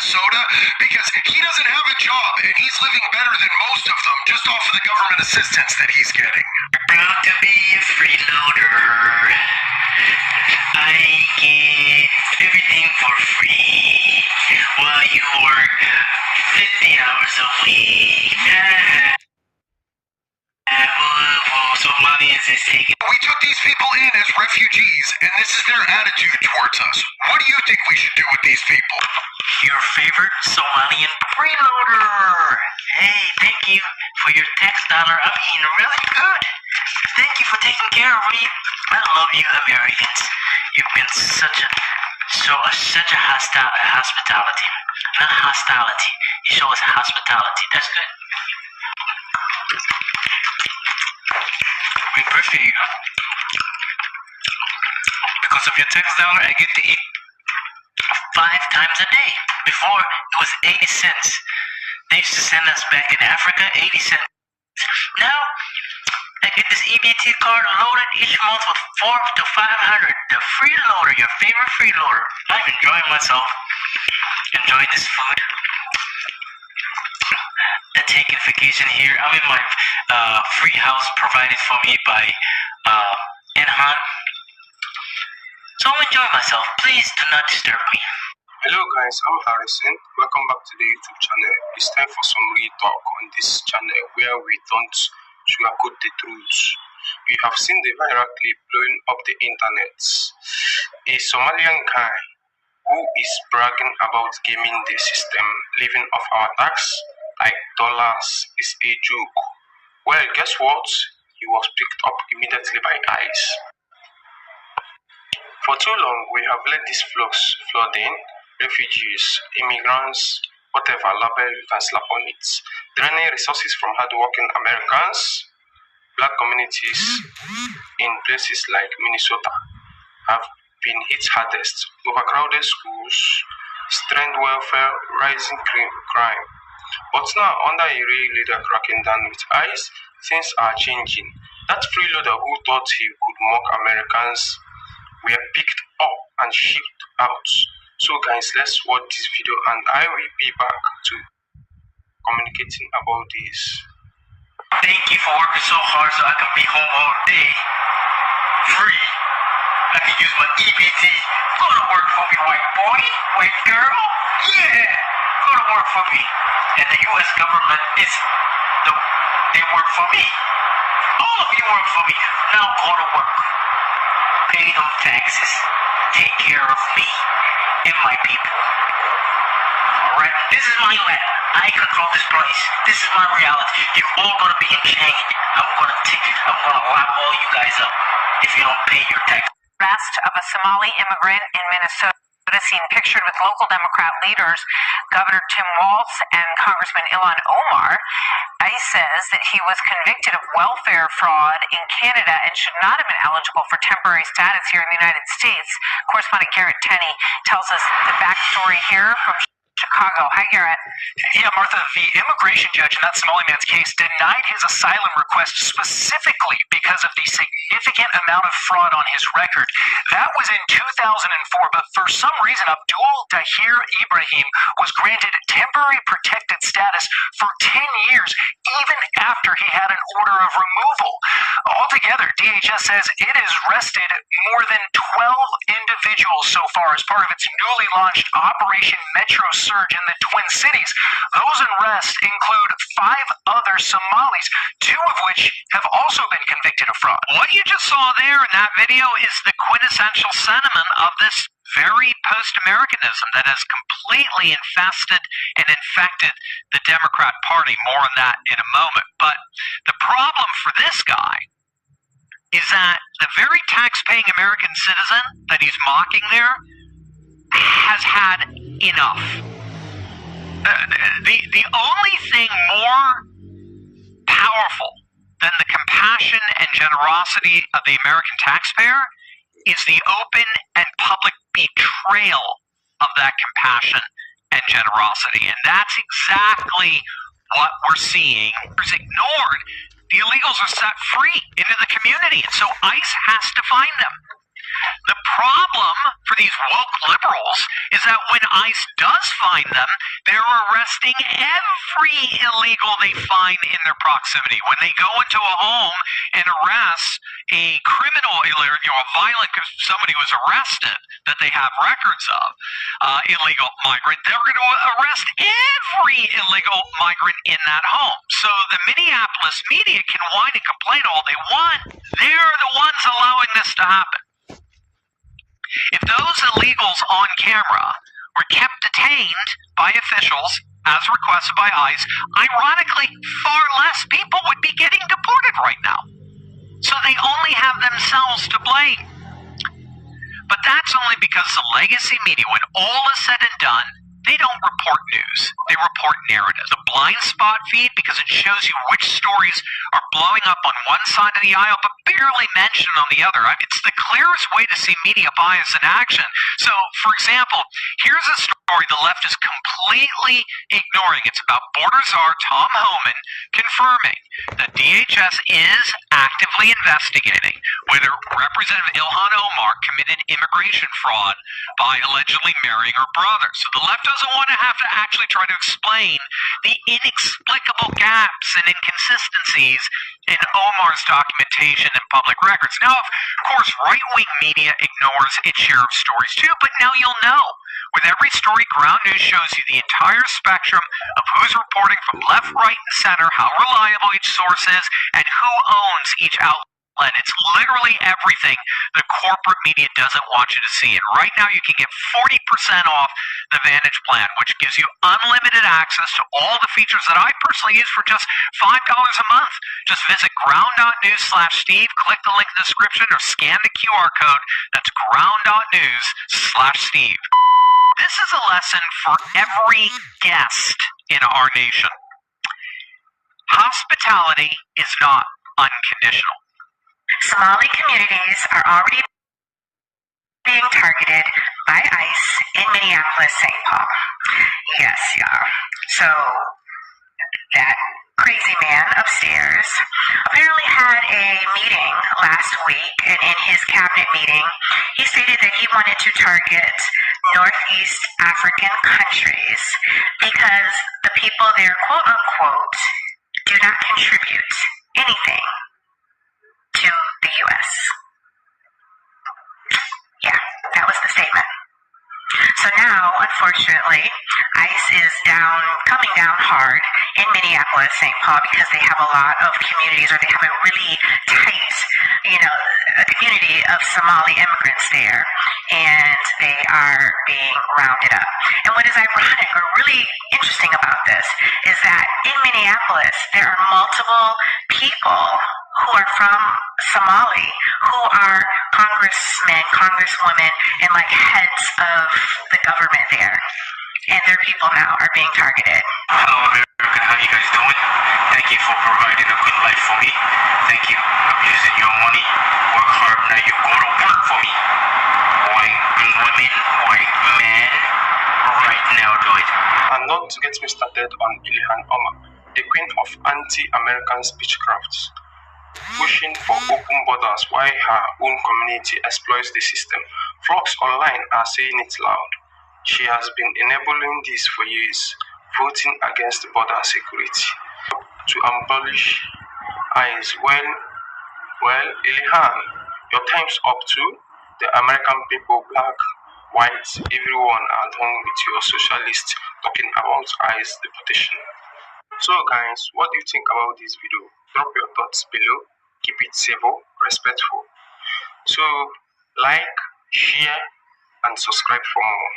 Minnesota because he doesn't have a job and he's living better than most of them just off of the government assistance that he's getting. Proud to be a freeloader. I get everything for free while you work 50 hours a week. Somalians is taking. We took these people in as refugees, and this is their attitude towards us. What do you think we should do with these people? Your favorite Somalian freeloader. Hey, thank you for your tax dollar. I mean, really good. Thank you for taking care of me. I love you, Americans. You've been such a hospitality. Not hostility. You show us hospitality. That's good. We appreciate you. Because of your tax dollar, I get to eat 5 times a day. Before, it was 80 cents. They used to send us back in Africa, 80 cents. Now, I get this EBT card loaded each month with 400 to 500. The freeloader, your favorite freeloader. I'm enjoying myself. Enjoying this food. The taking vacation here. I'm in my free house provided for me by Enhan. So I'm enjoying myself. Please do not disturb me. Hello guys, I'm Harrison. Welcome back to the YouTube channel. It's time for some real talk on this channel where we don't sugarcoat the truth. You have seen the viral clip blowing up the internet. A Somalian guy who is bragging about gaming the system, living off our tax like dollars is a joke. Well, guess what? He was picked up immediately by ICE. For too long, we have let this flux flooding, refugees, immigrants, whatever label you can slap on it, draining resources from hardworking Americans, black communities in places like Minnesota have been hit hardest. Overcrowded schools, strained welfare, rising crime. But now, under a real leader cracking down with ICE, things are changing. That freeloader who thought he could mock Americans were picked up and shipped out. So guys, let's watch this video and I will be back to communicating about this. Thank you for working so hard so I can be home all day. Free. I can use my EBT. Go to work for me, white boy, white girl. Yeah. Go to work for me. And the U.S. government they work for me. All of you work for me. Now go to work. Pay them taxes. Take care of me and my people. Alright? This is my land. I control this place. This is my reality. You're all gonna be enchained. I'm gonna lock all you guys up if you don't pay your tax. Arrest of a Somali immigrant in Minnesota seen pictured with local Democrat leaders, Governor Tim Walz and Congressman Ilhan Omar. ICE says that he was convicted of welfare fraud in Canada and should not have been eligible for temporary status here in the United States. Correspondent Garrett Tenney tells us the backstory here from Chicago. Hi, Garrett. Yeah, Martha, the immigration judge in that Somali man's case denied his asylum request specifically because of the significant amount of fraud on his record. That was in 2004, but for some reason, Abdul Dahir Ibrahim was granted temporary protected status for 10 years, even after he had an order of removal. Altogether, DHS says it has arrested more than 12 individuals so far as part of its newly launched Operation Metro Surge in the Twin Cities. Those arrests include 5 other Somalis, 2 of which have also been convicted of fraud. What you just saw there in that video is the quintessential sentiment of this very post-Americanism that has completely infested and infected the Democrat Party. More on that in a moment. But the problem for this guy is that the very tax-paying American citizen that he's mocking there has had enough. The only thing more powerful than the compassion and generosity of the American taxpayer is the open and public betrayal of that compassion and generosity. And that's exactly what we're seeing. It's ignored. The illegals are set free into the community, and so ICE has to find them. The problem for these woke liberals is that when ICE does find them, they're arresting every illegal they find in their proximity. When they go into a home and arrest a criminal, a violent, somebody was arrested that they have records of, illegal migrant, they're going to arrest every illegal migrant in that home. So the Minneapolis media can whine and complain all they want. They're the ones allowing this to happen. If those illegals on camera were kept detained by officials as requested by ICE, ironically, far less people would be getting deported right now. So they only have themselves to blame. But that's only because the legacy media, when all is said and done, they don't report news. They report narratives. The blind spot feed, because it shows you which stories are blowing up on one side of the aisle but barely mentioned on the other. I mean, it's the clearest way to see media bias in action. So, for example, here's a story the left is completely ignoring. It's about border czar Tom Homan confirming that DHS is actively investigating whether Representative Ilhan Omar committed immigration fraud by allegedly marrying her brother. So the left doesn't want to have to actually try to explain the inexplicable gaps and inconsistencies in Omar's documentation and public records. Now, of course, right-wing media ignores its share of stories too, but now you'll know. With every story, Ground News shows you the entire spectrum of who's reporting from left, right, and center, how reliable each source is, and who owns each outlet. It's literally everything the corporate media doesn't want you to see. And right now you can get 40% off the Vantage plan, which gives you unlimited access to all the features that I personally use for just $5 a month. Just visit ground.news/Steve, click the link in the description, or scan the QR code. That's ground.news/Steve. This is a lesson for every guest in our nation. Hospitality is not unconditional. Somali communities are already being targeted by ICE in Minneapolis, St. Paul. Yes, y'all. So that crazy man upstairs apparently had a meeting last week, and in his cabinet meeting, he stated that he wanted to target Northeast African countries because the people there, quote unquote, do not contribute anything to the U.S. Yeah, that was the statement. So now, unfortunately, ICE is coming down hard in Minneapolis, St. Paul, because they have a lot of communities, or they have a really tight, a community of Somali immigrants there, and they are being rounded up. And what is ironic or really interesting about this is that in Minneapolis, there are multiple people who are from Somali, who are congressmen, congresswomen, and like heads of the government there. And their people now are being targeted. Hello, America. How you guys doing? Thank you for providing a good life for me. Thank you. I'm using your money. Work hard. Now you go to work for me. White women, white men, right now do it. And not to get me started on Ilhan Omar, the queen of anti-American speechcrafts, pushing for open borders while her own community exploits the system. Flocks online are saying it loud. She has been enabling this for years, voting against border security. To abolish ICE, well, Ilhan, your time's up too. The American people, black, white, everyone are done with your socialist talking about ICE deportation. So guys, what do you think about this video? Drop your thoughts below. Keep it civil, respectful. So, like, share, and subscribe for more.